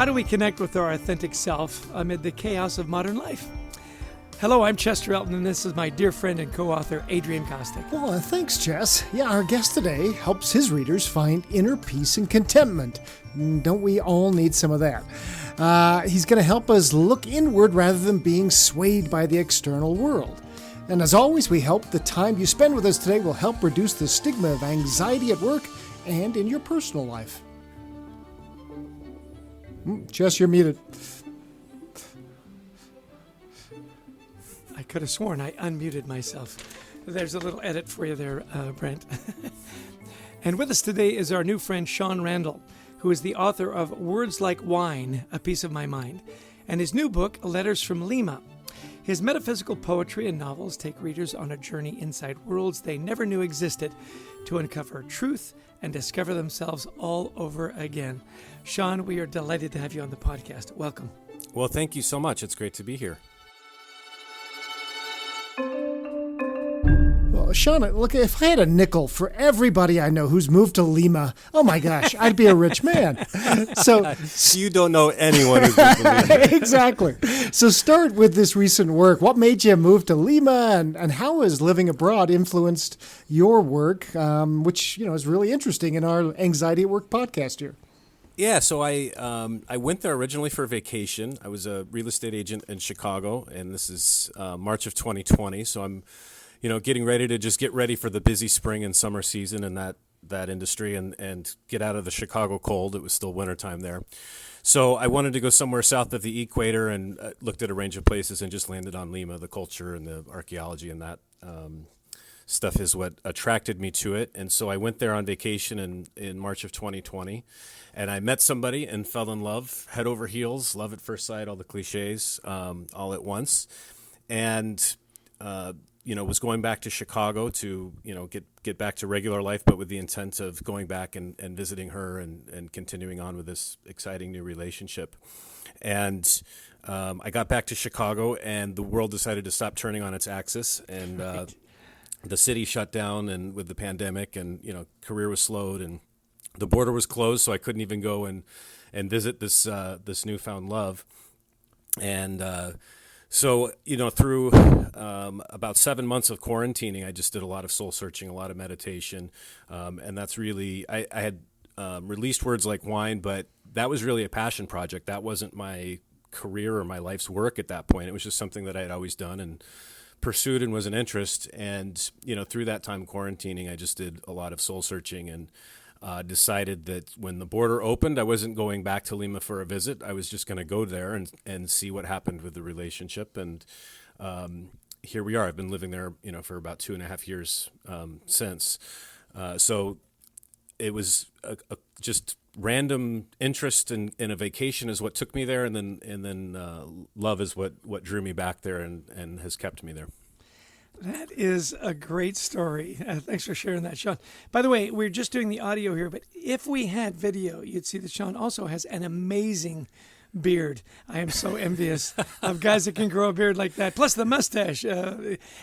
How do we connect with our authentic self amid the chaos of modern life? Hello, I'm Chester Elton, and this is my dear friend and co-author, Adrian. Well, thanks, Chess. Yeah, our guest today helps his readers find inner peace and contentment. Don't we all need some of that? He's going to help us look inward rather than being swayed by the external world. And as always, we hope the time you spend with us today will help reduce the stigma of anxiety at work and in your personal life. Chess, you're muted. I could have sworn I unmuted myself. There's a little edit for you there, Brent. And with us today is our new friend, Sean Randall, who is the author of Words Like Wine, A Piece of My Mind, and his new book, Letters from Lima. His metaphysical poetry and novels take readers on a journey inside worlds they never knew existed to uncover truth and discover themselves all over again. Sean, we are delighted to have you on the podcast. Welcome. Well, thank you so much. It's great to be here. Well, Sean, look, if I had a nickel for everybody I know who's moved to Lima, oh my gosh, I'd be a rich man. So you don't know anyone who's moved to Lima. Exactly. So start with this recent work. What made you move to Lima, and how has living abroad influenced your work, which is really interesting in our Anxiety at Work podcast here? Yeah, so I went there originally for vacation. I was a real estate agent in Chicago, and this is March of 2020. So I'm, getting ready to just get ready for the busy spring and summer season in that industry and get out of the Chicago cold. It was still wintertime there. So I wanted to go somewhere south of the equator and looked at a range of places and just landed on Lima. The culture and the archaeology and that stuff is what attracted me to it. And so I went there on vacation in March of 2020, and I met somebody and fell in love, head over heels, love at first sight, all the cliches, all at once. And, was going back to Chicago to, get back to regular life, but with the intent of going back and visiting her and continuing on with this exciting new relationship. And I got back to Chicago, and the world decided to stop turning on its axis, and the city shut down, and with the pandemic, and career was slowed, and the border was closed, so I couldn't even go and visit this newfound love. And so through about 7 months of quarantining, I just did a lot of soul searching, a lot of meditation, and that's really I had released Words Like Wine, but that was really a passion project. That wasn't my career or my life's work at that point. It was just something that I had always done and pursued and was an interest. And through that time quarantining, I just did a lot of soul searching and decided that when the border opened, I wasn't going back to Lima for a visit. I was just going to go there and see what happened with the relationship. And here we are. I've been living there, for about 2.5 years since. So it was a just random interest in a vacation is what took me there, and then love is what drew me back there and has kept me there. That is a great story. Thanks for sharing that, Sean. By the way, we're just doing the audio here, but if we had video, you'd see that Sean also has an amazing beard. I am so envious of guys that can grow a beard like that, plus the mustache.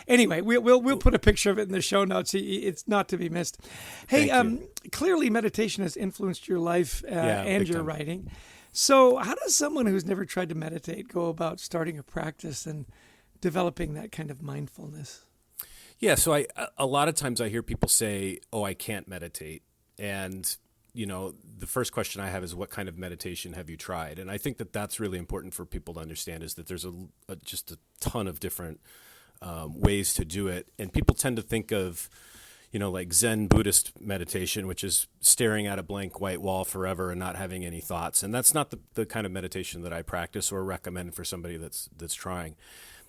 Anyway, we'll put a picture of it in the show notes. It's not to be missed. Hey, clearly meditation has influenced your life and your writing. So how does someone who's never tried to meditate go about starting a practice and developing that kind of mindfulness? Yeah, so a lot of times I hear people say, "Oh, I can't meditate," and the first question I have is, what kind of meditation have you tried? And I think that that's really important for people to understand, is that there's just a ton of different ways to do it. And people tend to think of, like Zen Buddhist meditation, which is staring at a blank white wall forever and not having any thoughts. And that's not the kind of meditation that I practice or recommend for somebody that's trying.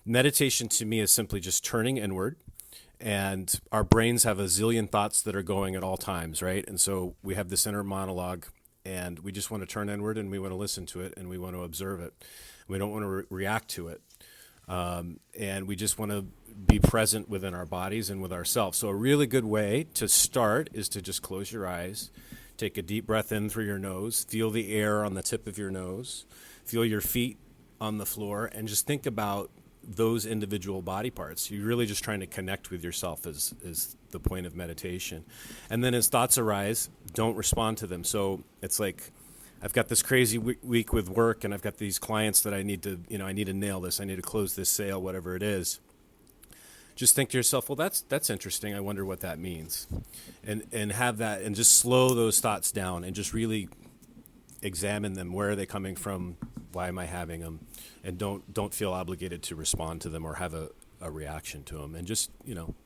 Meditation to me is simply just turning inward. And our brains have a zillion thoughts that are going at all times, right? And so we have this inner monologue, and we just want to turn inward, and we want to listen to it, and we want to observe it. We don't want to react to it. And we just want to be present within our bodies and with ourselves. So a really good way to start is to just close your eyes, take a deep breath in through your nose, feel the air on the tip of your nose, feel your feet on the floor, and just think about those individual body parts. You're really just trying to connect with yourself is the point of meditation. And then as thoughts arise, don't respond to them. So it's like I've got this crazy week with work, and I've got these clients that I need to, I need to nail this. I need to close this sale, whatever it is. Just think to yourself, well, that's interesting. I wonder what that means, and have that, and just slow those thoughts down, and just really examine them. Where are they coming from? Why am I having them? And don't feel obligated to respond to them or have a reaction to them. And just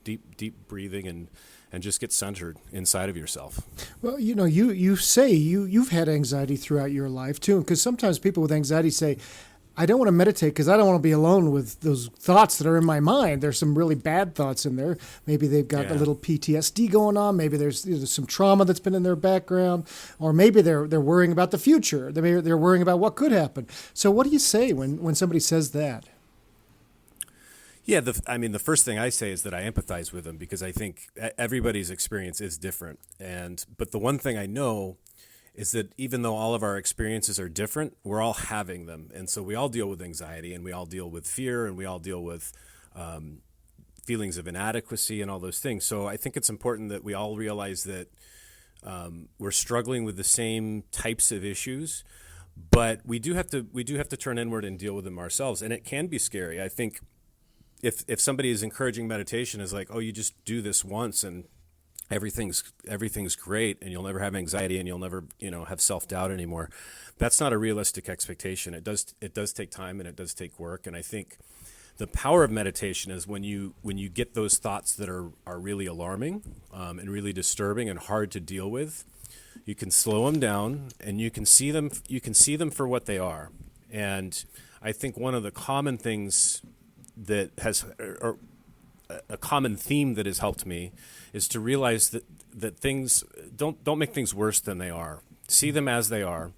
deep breathing and just get centered inside of yourself. Well, you say you've had anxiety throughout your life too, because sometimes people with anxiety say, I don't want to meditate because I don't want to be alone with those thoughts that are in my mind. There's some really bad thoughts in there. Maybe they've got a little PTSD going on. Maybe there's some trauma that's been in their background, or maybe they're worrying about the future. They're worrying about what could happen. So what do you say when somebody says that? Yeah, the first thing I say is that I empathize with them, because I think everybody's experience is different. But the one thing I know is that even though all of our experiences are different, we're all having them. And so we all deal with anxiety, and we all deal with fear, and we all deal with feelings of inadequacy and all those things. So I think it's important that we all realize that we're struggling with the same types of issues, but we do have to turn inward and deal with them ourselves. And it can be scary. I think if somebody is encouraging meditation, is like, oh, you just do this once and everything's great, and you'll never have anxiety, and you'll never have self-doubt anymore. That's not a realistic expectation. It does take time, and it does take work. And I think the power of meditation is when you get those thoughts that are really alarming and really disturbing and hard to deal with, you can slow them down, and you can see them for what they are. And I think one of the common things that has, or a common theme that has helped me, is to realize that things don't make things worse than they are. See them as they are.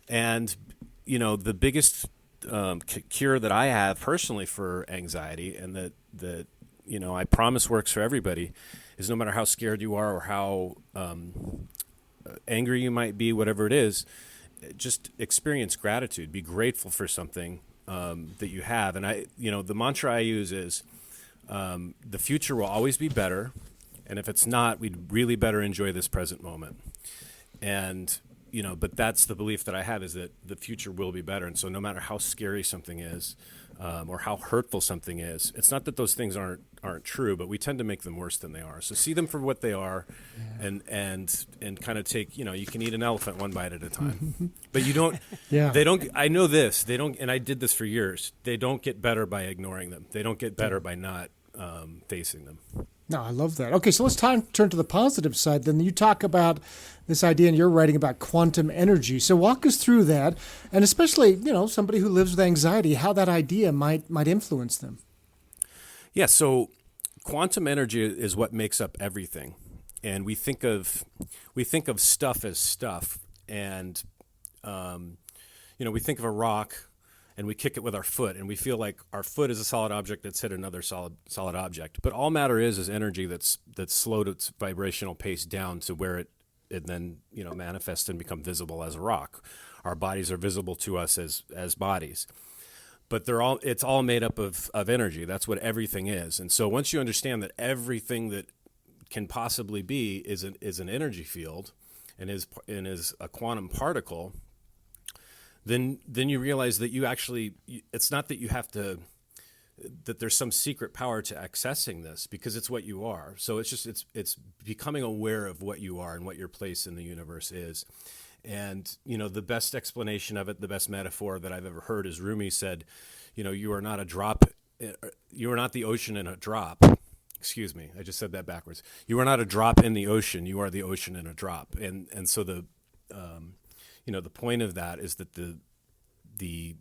And the biggest cure that I have personally for anxiety, and that I promise works for everybody, is no matter how scared you are or how angry you might be, whatever it is, just experience gratitude. Be grateful for something that you have. And the mantra I use is, the future will always be better, and if it's not, we'd really better enjoy this present moment. And but that's the belief that I have, is that the future will be better. And so no matter how scary something is, or how hurtful something is, it's not that those things aren't true, but we tend to make them worse than they are. So see them for what they are, and kind of take, you can eat an elephant one bite at a time. But you don't, they don't, I know this, they don't, and I did this for years, they don't get better by ignoring them. They don't get better by not facing them. No, I love that. Okay, so let's turn to the positive side. Then you talk about this idea, and you're writing about quantum energy. So walk us through that, and especially, somebody who lives with anxiety, how that idea might influence them. Yeah, so quantum energy is what makes up everything. And we think of stuff as stuff, and we think of a rock, and we kick it with our foot, and we feel like our foot is a solid object that's hit another solid object. But all matter is energy that's slowed its vibrational pace down to where it then manifests and become visible as a rock. Our bodies are visible to us as bodies, but it's all made up of energy. That's what everything is. And so once you understand that everything that can possibly be is an energy field, and is a quantum particle, then you realize that it's not that you have to, that there's some secret power to accessing this, because it's what you are. So it's becoming aware of what you are and what your place in the universe is. And, the best explanation of it, the best metaphor that I've ever heard is Rumi said, you are not a drop, you are not the ocean in a drop. Excuse me, I just said that backwards. You are not a drop in the ocean, you are the ocean in a drop. And so the point of that is that the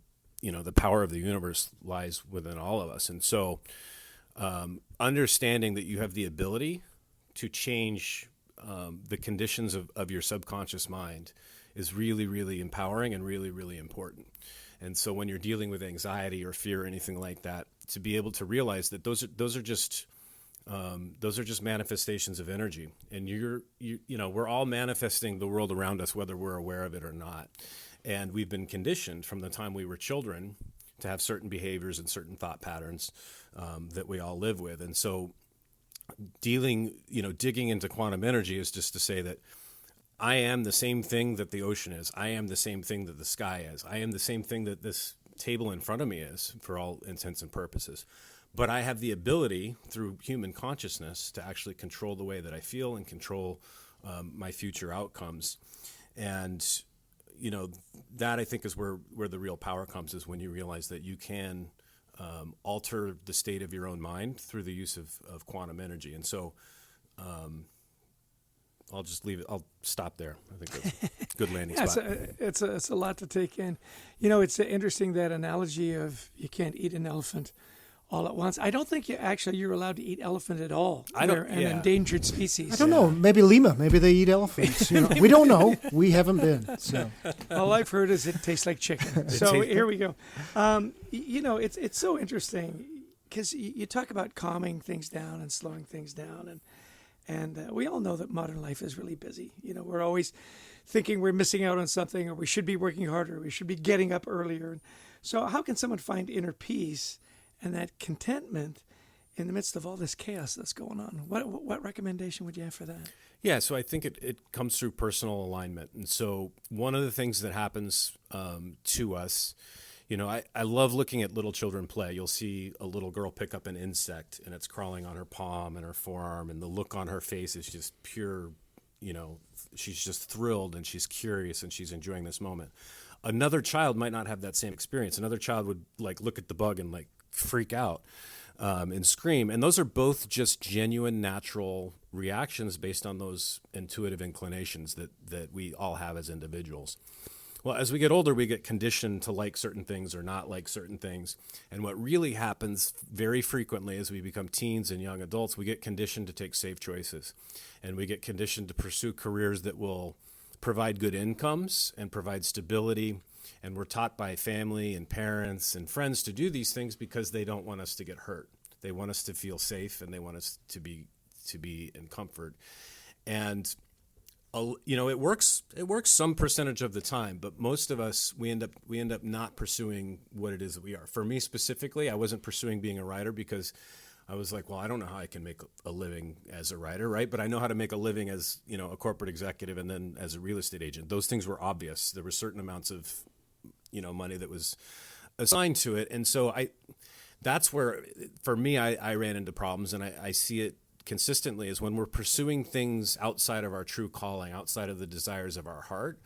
power of the universe lies within all of us. And so understanding that you have the ability to change the conditions of your subconscious mind is really, really empowering and really, really important. And so when you're dealing with anxiety or fear or anything like that, to be able to realize that those are just manifestations of energy, and we're all manifesting the world around us, whether we're aware of it or not. And we've been conditioned from the time we were children to have certain behaviors and certain thought patterns that we all live with. And so digging into quantum energy is just to say that I am the same thing that the ocean is. I am the same thing that the sky is. I am the same thing that this table in front of me is, for all intents and purposes. But I have the ability through human consciousness to actually control the way that I feel and control my future outcomes. And, that I think is where the real power comes, is when you realize that you can alter the state of your own mind through the use of quantum energy. And so I'll just leave it. I'll stop there. I think that's a good landing spot. It's a lot to take in. It's interesting, that analogy of you can't eat an elephant all at once. I don't think you're allowed to eat elephant at all. They're an endangered species. I don't know. Maybe Lima. Maybe they eat elephants. We don't know. We haven't been. So all I've heard is it tastes like chicken. So here we go. It's so interesting, because you talk about calming things down and slowing things down, and we all know that modern life is really busy. We're always thinking we're missing out on something, or we should be working harder, we should be getting up earlier. So how can someone find inner peace and that contentment in the midst of all this chaos that's going on? What recommendation would you have for that? Yeah, so I think it comes through personal alignment. And so one of the things that happens to us, I love looking at little children play. You'll see a little girl pick up an insect, and it's crawling on her palm and her forearm, and the look on her face is just pure, she's just thrilled, and she's curious, and she's enjoying this moment. Another child might not have that same experience. Another child would look at the bug and freak out and scream. And those are both just genuine, natural reactions based on those intuitive inclinations that we all have as individuals. Well, as we get older, we get conditioned to like certain things or not like certain things. And what really happens very frequently as we become teens and young adults, we get conditioned to take safe choices. And we get conditioned to pursue careers that will provide good incomes and provide stability. And we're taught by family and parents and friends to do these things because they don't want us to get hurt. They want us to feel safe, and they want us to be in comfort. And it works some percentage of the time, but most of us, we end up not pursuing what it is that we are. For me specifically, I wasn't pursuing being a writer because I was like, well, I don't know how I can make a living as a writer, right? But I know how to make a living as, a corporate executive and then as a real estate agent. Those things were obvious. There were certain amounts of, money that was assigned to it. And so that's where, for me, I ran into problems, and I see it consistently is when we're pursuing things outside of our true calling, outside of the desires of our heart.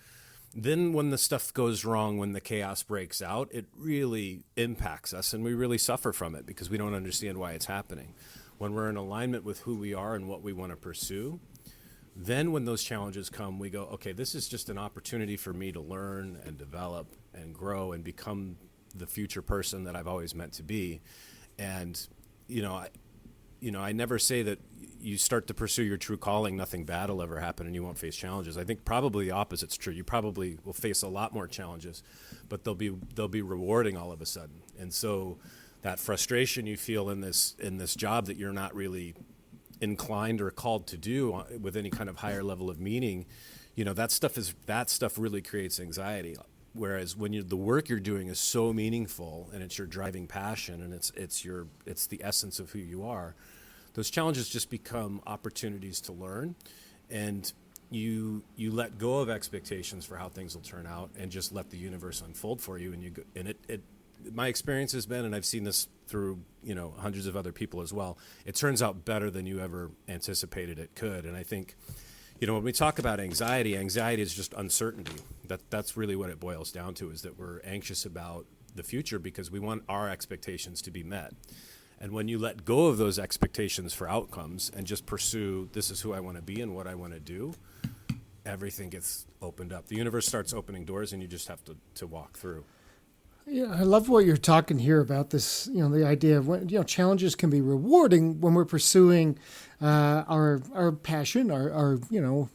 Then when the stuff goes wrong, when the chaos breaks out, it really impacts us, and we really suffer from it because we don't understand why it's happening. When we're in alignment with who we are and what we want to pursue, then when those challenges come, we go, okay, this is just an opportunity for me to learn and develop and grow and become the future person that I've always meant to be. And, I never say that you start to pursue your true calling, nothing bad will ever happen and you won't face challenges. I think probably the opposite's true. You probably will face a lot more challenges, but they'll be rewarding all of a sudden. And so that frustration you feel in this job that you're not really inclined or called to do with any kind of higher level of meaning, that stuff really creates anxiety. Whereas when the work you're doing is so meaningful and it's your driving passion and it's the essence of who you are, those challenges just become opportunities to learn, and you let go of expectations for how things will turn out and just let the universe unfold for you. And my experience has been, and I've seen this through hundreds of other people as well, it turns out better than you ever anticipated it could. And I think when we talk about anxiety is just uncertainty. That's really what it boils down to, is that we're anxious about the future because we want our expectations to be met. And when you let go of those expectations for outcomes and just pursue, this is who I want to be and what I want to do, everything gets opened up. The universe starts opening doors, and you just have to walk through. Yeah, I love what you're talking here about this, the idea of when, challenges can be rewarding when we're pursuing our passion, our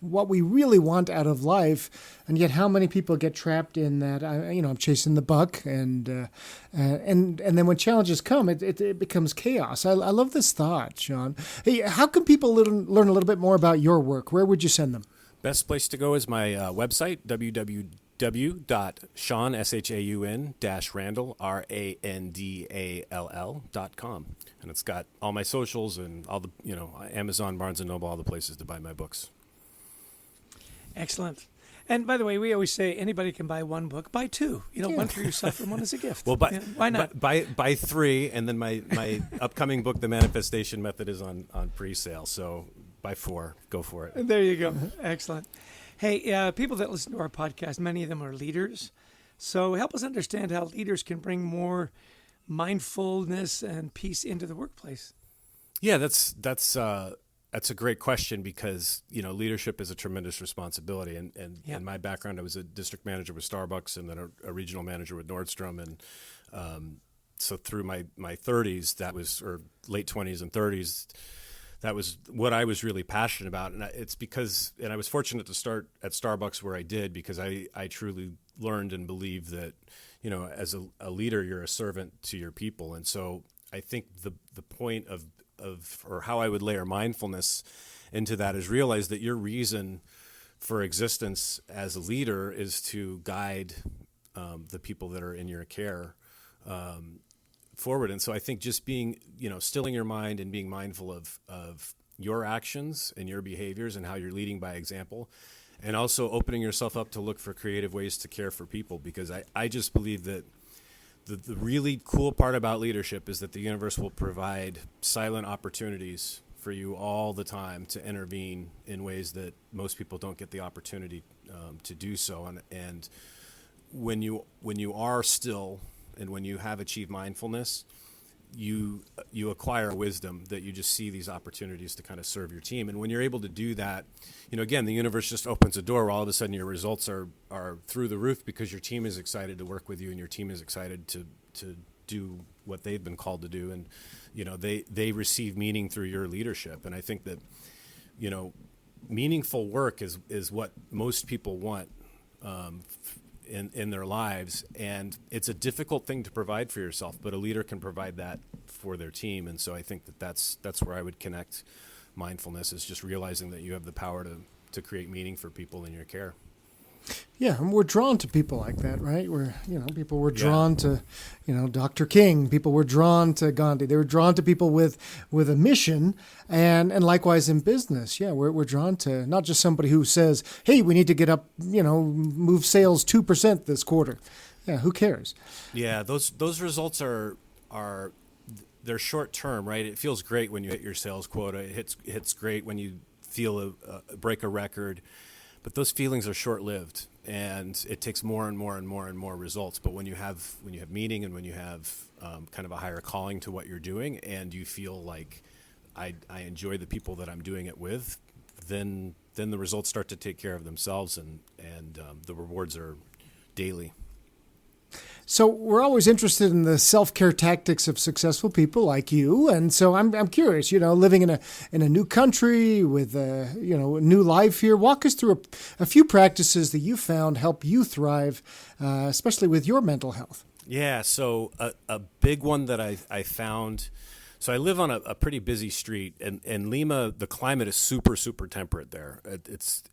what we really want out of life. And yet how many people get trapped in that, I'm chasing the buck, and then when challenges come, it becomes chaos. I love this thought, Sean. Hey, how can people learn a little bit more about your work? Where would you send them? Best place to go is my website, www.shaun-randall, randall.com. And it's got all my socials and all the, Amazon, Barnes & Noble, all the places to buy my books. Excellent. And by the way, we always say anybody can buy one book. Buy two. One for yourself and one as a gift. Well, why not? Buy three, and then my upcoming book, The Manifestation Method, is on pre-sale. So buy four. Go for it. There you go. Excellent. Hey, people that listen to our podcast, many of them are leaders. So help us understand how leaders can bring more mindfulness and peace into the workplace. Yeah, that's a great question because, leadership is a tremendous responsibility. And in my background, I was a district manager with Starbucks and then a regional manager with Nordstrom. And so through my 30s, or late 20s and 30s, that was what I was really passionate about. And it's because, and I was fortunate to start at Starbucks where I did, because I truly learned and believed that, as a leader, you're a servant to your people. And so I think the point of or how I would layer mindfulness into that is realize that your reason for existence as a leader is to guide the people that are in your care forward. And so I think just being, stilling your mind and being mindful of your actions and your behaviors and how you're leading by example, and also opening yourself up to look for creative ways to care for people, because I just believe that the really cool part about leadership is that the universe will provide silent opportunities for you all the time to intervene in ways that most people don't get the opportunity to do so. And when you are still and when you have achieved mindfulness, you acquire wisdom that you just see these opportunities to kind of serve your team. And when you're able to do that, again, the universe just opens a door where all of a sudden your results are through the roof because your team is excited to work with you and your team is excited to do what they've been called to do. And, they receive meaning through your leadership. And I think that, meaningful work is what most people want in their lives, and it's a difficult thing to provide for yourself, but a leader can provide that for their team. And so I think that's where I would connect mindfulness, is just realizing that you have the power to create meaning for people in your care. Yeah, and we're drawn to people like that, right? People were drawn to, Dr. King. People were drawn to Gandhi. They were drawn to people with a mission, and likewise in business. Yeah, we're drawn to not just somebody who says, "Hey, we need to get up, move sales 2% this quarter." Yeah, who cares? Yeah, those results are they're short term, right? It feels great when you hit your sales quota. It hits great when you feel break a record. But those feelings are short-lived, and it takes more and more and more and more results. But when you have meaning, and when you have kind of a higher calling to what you're doing, and you feel like I enjoy the people that I'm doing it with, then the results start to take care of themselves, and the rewards are daily. So we're always interested in the self-care tactics of successful people like you, and so I'm curious. Living in a new country with a new life here, walk us through a few practices that you found help you thrive, especially with your mental health. Yeah. So a big one that I found. So I live on a pretty busy street, and in Lima, the climate is super, super temperate there. It's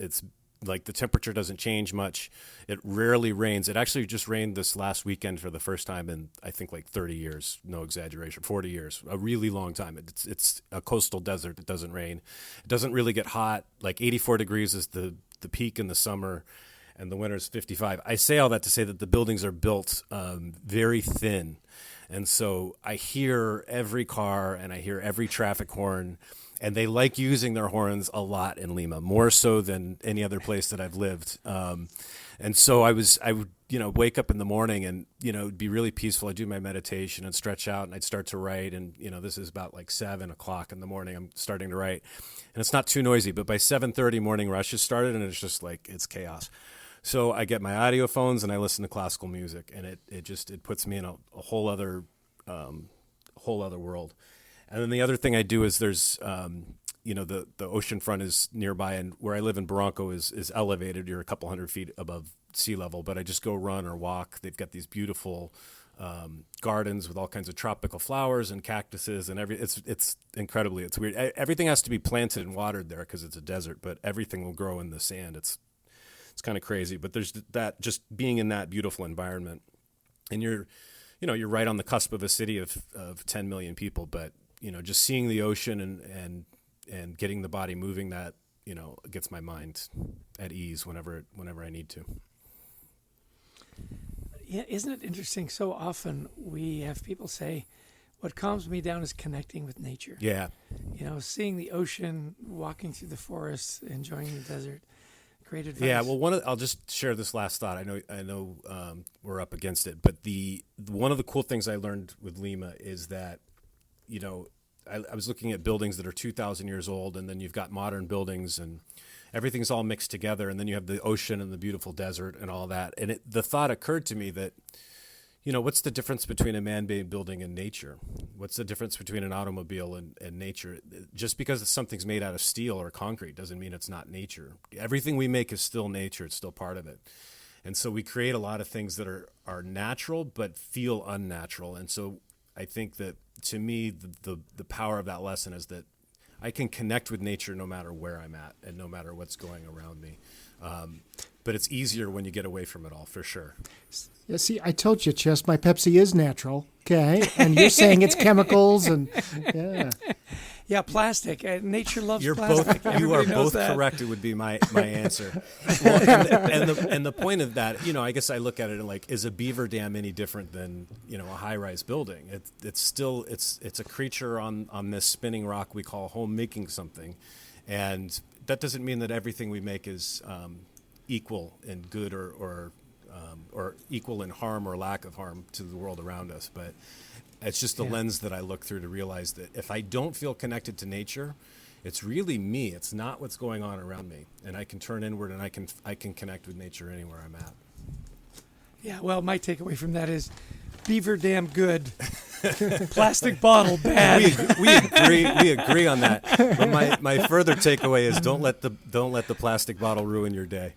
like the temperature doesn't change much. It rarely rains. It actually just rained this last weekend for the first time in, I think, like 30 years. No exaggeration, 40 years, a really long time. It's a coastal desert. It doesn't rain. It doesn't really get hot. Like 84 degrees is the peak in the summer, and the winter is 55. I say all that to say that the buildings are built very thin. And so I hear every car and I hear every traffic horn. And they like using their horns a lot in Lima, more so than any other place that I've lived. And so I would wake up in the morning and, it'd be really peaceful. I'd do my meditation and stretch out, and I'd start to write. And, this is about like 7 o'clock in the morning. I'm starting to write. And it's not too noisy, but by 7:30 morning rush has started, and it's just like, it's chaos. So I get my audio phones and I listen to classical music, and it puts me in a whole other world. And then the other thing I do is there's, the ocean front is nearby, and where I live in Barranco is elevated. You're a couple hundred feet above sea level, but I just go run or walk. They've got these beautiful gardens with all kinds of tropical flowers and cactuses and it's weird. Everything has to be planted and watered there because it's a desert, but everything will grow in the sand. It's kind of crazy, but there's that, just being in that beautiful environment, and you're right on the cusp of a city of 10 million people, but just seeing the ocean and getting the body moving that gets my mind at ease whenever I need to. Yeah, isn't it interesting? So often we have people say, what calms me down is connecting with nature. Yeah. Seeing the ocean, walking through the forest, enjoying the desert. Great advice. Yeah, well, I'll just share this last thought. I know we're up against it, but one of the cool things I learned with Lima is that, I was looking at buildings that are 2,000 years old, and then you've got modern buildings, and everything's all mixed together, and then you have the ocean and the beautiful desert and all that. And the thought occurred to me that, what's the difference between a man-made building and nature? What's the difference between an automobile and nature? Just because something's made out of steel or concrete doesn't mean it's not nature. Everything we make is still nature. It's still part of it. And so we create a lot of things that are natural but feel unnatural. And so I think that, to me, the power of that lesson is that I can connect with nature no matter where I'm at and no matter what's going around me. But it's easier when you get away from it all, for sure. Yeah, see, I told you, Chess, my Pepsi is natural, okay? And you're saying it's chemicals and, yeah. Yeah, plastic. Nature loves You plastic. are both correct. It would be my answer. Well, and the point of that, I guess I look at it like, is a beaver dam any different than a high-rise building? It's still a creature on this spinning rock we call home, making something, and that doesn't mean that everything we make is equal in good or equal in harm or lack of harm to the world around us, but it's just the lens that I look through to realize that if I don't feel connected to nature, it's really me. It's not what's going on around me. And I can turn inward, and I can connect with nature anywhere I'm at. Yeah, well, my takeaway from that is beaver dam good, plastic bottle bad. We agree on that. But my further takeaway is don't let the plastic bottle ruin your day.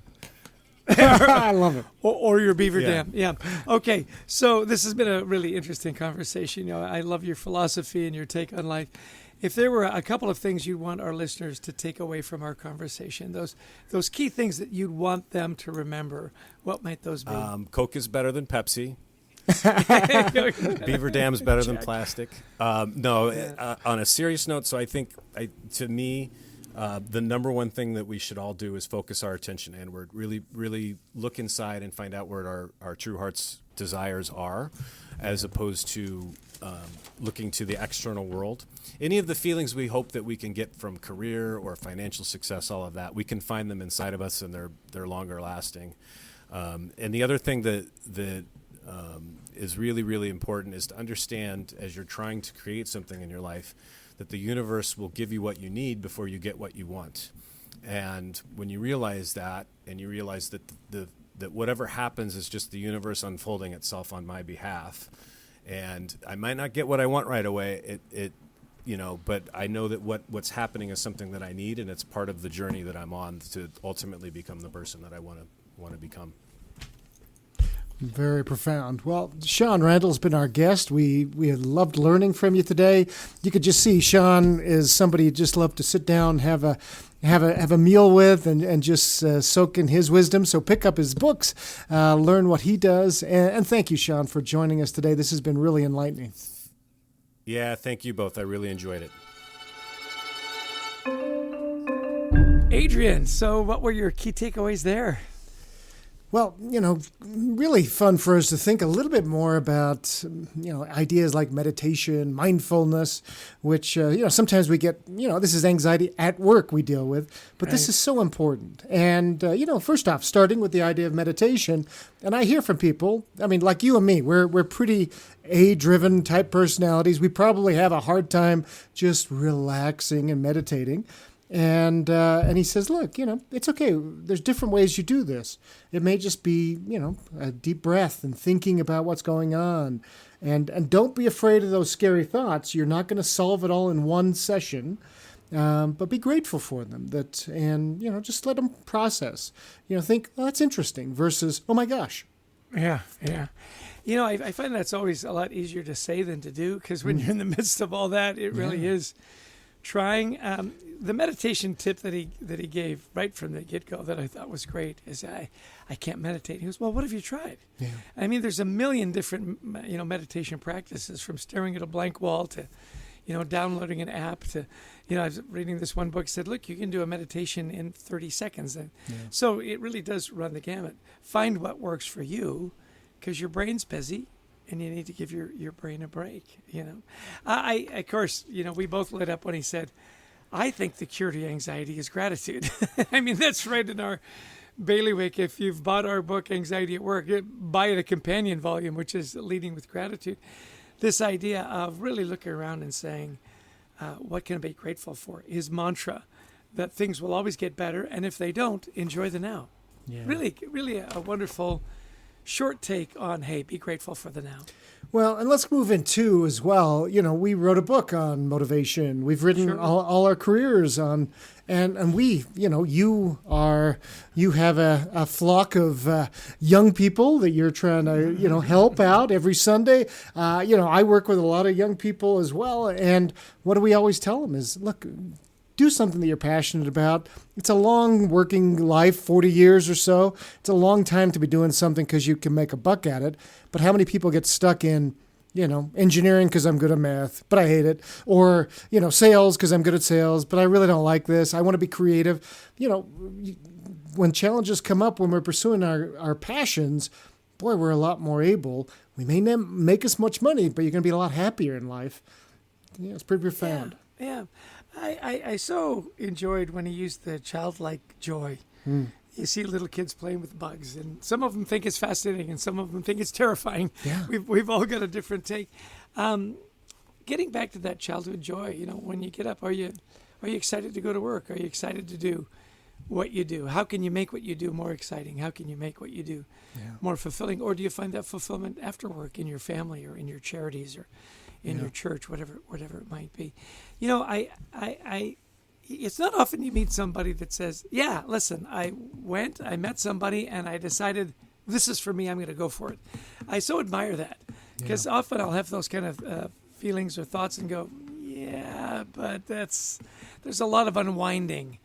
I love it. Or your beaver dam. Yeah. Okay. So this has been a really interesting conversation. I love your philosophy and your take on life. If there were a couple of things you'd want our listeners to take away from our conversation, those key things that you'd want them to remember, what might those be? Coke is better than Pepsi. Beaver dam's better than plastic. On a serious note, so I think, to me, the number one thing that we should all do is focus our attention inward, really, really look inside and find out where our true heart's desires are, as opposed to looking to the external world. Any of the feelings we hope that we can get from career or financial success, all of that, we can find them inside of us, and they're longer lasting. And the other thing that is really, really important is to understand, as you're trying to create something in your life, that the universe will give you what you need before you get what you want. And when you realize that, and you realize that that whatever happens is just the universe unfolding itself on my behalf, and I might not get what I want right away, but I know that what's happening is something that I need, and it's part of the journey that I'm on to ultimately become the person that I want to become. Very profound. Well, Sean Randall's been our guest. We have loved learning from you today. You could just see Sean is somebody you just love to sit down, have a meal with, and just soak in his wisdom. So pick up his books, learn what he does, and thank you, Sean, for joining us today. This has been really enlightening. Yeah, thank you both. I really enjoyed it. Adrian, so what were your key takeaways there? Well, really fun for us to think a little bit more about, ideas like meditation, mindfulness, which, sometimes we get, this is anxiety at work we deal with, but This is so important. And, first off, starting with the idea of meditation, and I hear from people, like you and me, we're pretty A-driven type personalities. We probably have a hard time just relaxing and meditating. And he says, look, it's okay. There's different ways you do this. It may just be, a deep breath and thinking about what's going on. And don't be afraid of those scary thoughts. You're not going to solve it all in one session, but be grateful for them. Just let them process. Think, oh, that's interesting versus, oh, my gosh. Yeah. I find that's always a lot easier to say than to do, because when you're in the midst of all that, it really is trying. The meditation tip that he gave right from the get-go that I thought was great is I can't meditate. He goes, well, what have you tried? Yeah. There's a million different meditation practices, from staring at a blank wall to downloading an app to, I was reading this one book, said, look, you can do a meditation in 30 seconds. And so it really does run the gamut. Find what works for you, because your brain's busy and you need to give your brain a break, of course, we both lit up when he said, I think the cure to anxiety is gratitude. I mean, that's right in our bailiwick. If you've bought our book, Anxiety at Work, buy it a companion volume, which is Leading with Gratitude. This idea of really looking around and saying, what can I be grateful for? His mantra that things will always get better, and if they don't, enjoy the now. Yeah. Really a wonderful short take on, hey, be grateful for the now. Well, and let's move into as well. We wrote a book on motivation. We've written all our careers on, and we, you have a flock of young people that you're trying to, help out every Sunday. I work with a lot of young people as well. And what do we always tell them is, look, do something that you're passionate about. It's a long working life, 40 years or so. It's a long time to be doing something because you can make a buck at it. But how many people get stuck in, engineering because I'm good at math, but I hate it. Or, sales because I'm good at sales, but I really don't like this. I want to be creative. When challenges come up, when we're pursuing our passions, boy, we're a lot more able. We may not make as much money, but you're going to be a lot happier in life. It's pretty profound. Yeah. I so enjoyed when he used the childlike joy. You see little kids playing with bugs, and some of them think it's fascinating, and some of them think it's terrifying. Yeah. We've all got a different take. Getting back to that childhood joy, when you get up, are you excited to go to work? Are you excited to do what you do? How can you make what you do more exciting? How can you make what you do more fulfilling? Or do you find that fulfillment after work in your family or in your charities or in your church, whatever it might be? I it's not often you meet somebody that says, yeah, listen, I met somebody and I decided this is for me, I'm going to go for it. I so admire that, because often I'll have those kind of feelings or thoughts and go, yeah, but there's a lot of unwinding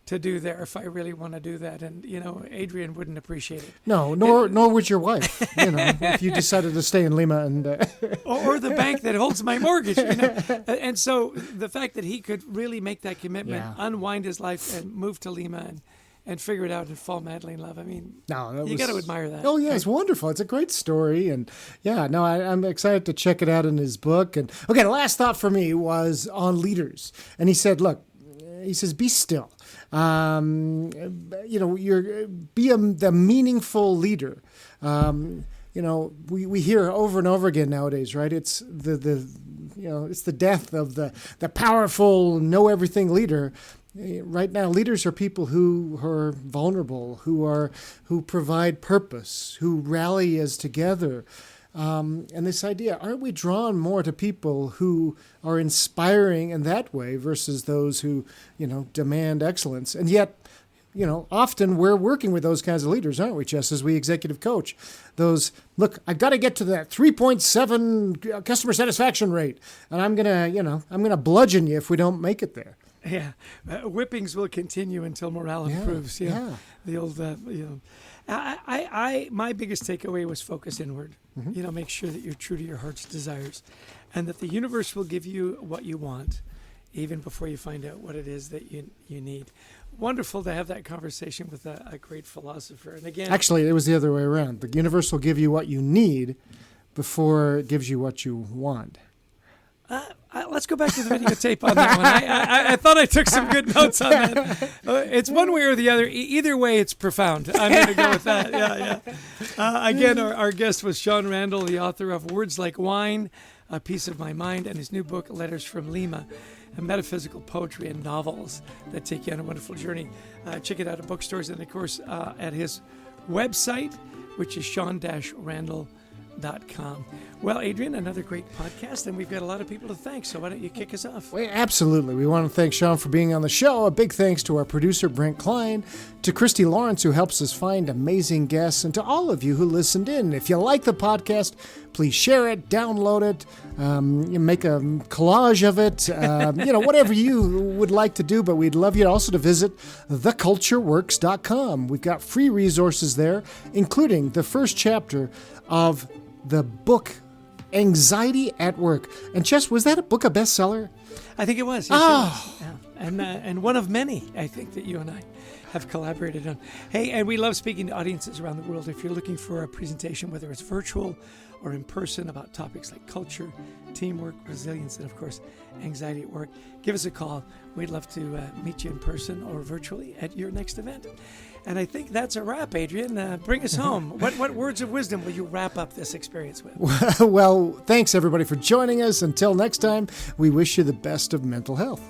to do there if I really want to do that. And, Adrian wouldn't appreciate it. No, nor would your wife, if you decided to stay in Lima. And or the bank that holds my mortgage, And so the fact that he could really make that commitment, unwind his life and move to Lima and figure it out and fall madly in love. I mean, you got to admire that. Oh, yeah, it's wonderful. It's a great story. And, I'm excited to check it out in his book. And, okay, the last thought for me was on leaders. And he said, look, be still. The meaningful leader. We hear over and over again nowadays, right? It's it's the death of the powerful, know everything leader. Right now, leaders are people who are vulnerable, who provide purpose, who rally us together. And this idea, aren't we drawn more to people who are inspiring in that way versus those who, demand excellence? And yet, often we're working with those kinds of leaders, aren't we, Jess, as we executive coach? Look, I've got to get to that 3.7 customer satisfaction rate, and I'm going to bludgeon you if we don't make it there. Yeah. Whippings will continue until morale improves. The old, my biggest takeaway was focus inward. Mm-hmm. Make sure that you're true to your heart's desires, and that the universe will give you what you want, even before you find out what it is that you need. Wonderful to have that conversation with a great philosopher. And again, actually, it was the other way around. The universe will give you what you need before it gives you what you want. Let's go back to the videotape on that one. I thought I took some good notes on that. It's one way or the other. Either way, it's profound. I'm going to go with that. Yeah. Again, our guest was Sean Randall, the author of Words Like Wine, A Piece of My Mind, and his new book, Letters from Lima, metaphysical poetry and novels that take you on a wonderful journey. Check it out at bookstores and, of course, at his website, which is sean-randall.com. Well, Adrian, another great podcast, and we've got a lot of people to thank, so why don't you kick us off? Well, absolutely. We want to thank Sean for being on the show. A big thanks to our producer, Brent Klein, to Christy Lawrence, who helps us find amazing guests, and to all of you who listened in. If you like the podcast, please share it, download it, make a collage of it, whatever you would like to do, but we'd love you also to visit thecultureworks.com. We've got free resources there, including the first chapter of the book Anxiety at Work. And Chess, was that a book a bestseller? I think it was. Yes, it was. Yeah. And one of many, I think, that you and I have collaborated on. Hey, and we love speaking to audiences around the world. If you're looking for a presentation, whether it's virtual or in person, about topics like culture, teamwork, resilience, and of course, anxiety at work, give us a call. We'd love to meet you in person or virtually at your next event. And I think that's a wrap, Adrian. Bring us home. What words of wisdom will you wrap up this experience with? Well, thanks everybody for joining us. Until next time, we wish you the best of mental health.